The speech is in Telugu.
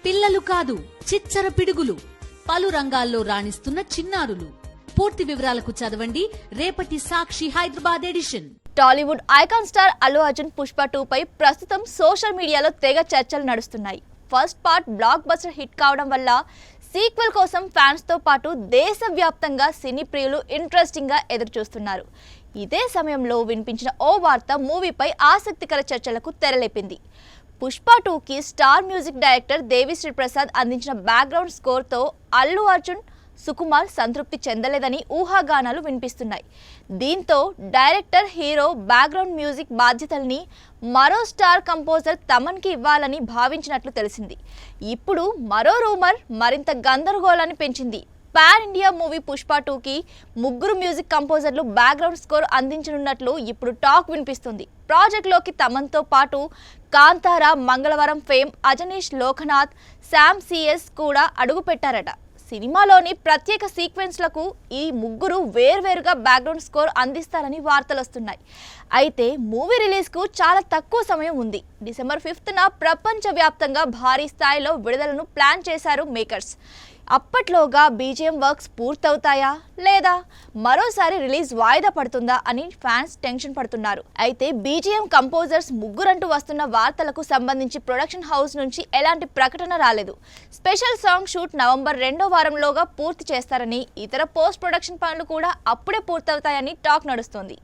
పిల్లలు కాదు చిచ్చర పిడుగులు, పలు రంగాల్లో రాణిస్తున్న చిన్నారులు. పూర్తి వివరాలకు చదవండి రేపటి Sakshi Hyderabad edition. Tollywood icon star Allu Arjun Pushpa 2 పై ప్రస్తుతం సోషల్ మీడియాలో తెగ చర్చలు నడుస్తున్నాయి. First part blockbuster hit కావడం వల్ల సీక్వెల్ కోసం ఫ్యాన్స్ తో పాటు దేశవ్యాప్తంగా సినీ ప్రియులు ఇంట్రెస్టింగ్ గా ఎదురుచూస్తున్నారు. ఇదే సమయంలో వినిపించిన ఓ వార్త మూవీపై ఆసక్తికర చర్చలకు తెరలేపింది. పుష్ప 2కి star music director Devi Sri Prasad అందించిన బ్యాక్గ్రౌండ్ స్కోర్తో అల్లు అర్జున్, సుకుమార్ సంతృప్తి చెందలేదని ఊహాగానాలు వినిపిస్తున్నాయి. దీంతో డైరెక్టర్, హీరో బ్యాక్గ్రౌండ్ మ్యూజిక్ బాధ్యతల్ని మరో స్టార్ కంపోజర్ తమన్కి ఇవ్వాలని భావించినట్లు తెలిసింది. ఇప్పుడు మరో రూమర్ మరింత గందరగోళాన్ని పెంచింది. పాన్ ఇండియా మూవీ పుష్ప 2కి ముగ్గురు మ్యూజిక్ కంపోజర్లు బ్యాక్గ్రౌండ్ స్కోర్ అందించనున్నట్లు ఇప్పుడు టాక్ వినిపిస్తుంది. ప్రాజెక్ట్లోకి తమన్తో పాటు కాంతారా, మంగళవారం fame Ajaneesh Lokanath, Sam CS కూడా అడుగుపెట్టారట. సినిమాలోని ప్రత్యేక సీక్వెన్స్లకు ఈ ముగ్గురు వేర్వేరుగా బ్యాక్గ్రౌండ్ స్కోర్ అందిస్తారని వార్తలు వస్తున్నాయి. అయితే మూవీ రిలీజ్కు చాలా తక్కువ సమయం ఉంది. డిసెంబర్ 5న ప్రపంచవ్యాప్తంగా భారీ స్థాయిలో విడుదలను ప్లాన్ చేశారు మేకర్స్. అప్పట్లోగా బీజిఎం వర్క్స్ పూర్తవుతాయా లేదా మరోసారి రిలీజ్ వాయిదా పడుతుందా అని ఫ్యాన్స్ టెన్షన్ పడుతున్నారు. అయితే బీజిఎం కంపోజర్స్ ముగ్గురంటూ వస్తున్న వార్తలకు సంబంధించి ప్రొడక్షన్ హౌస్ నుంచి ఎలాంటి ప్రకటన రాలేదు. స్పెషల్ సాంగ్ షూట్ నవంబర్ 2వ వారంలోగా పూర్తి చేస్తారని, ఇతర పోస్ట్ ప్రొడక్షన్ పనులు కూడా అప్పుడే పూర్తవుతాయని టాక్ నడుస్తోంది.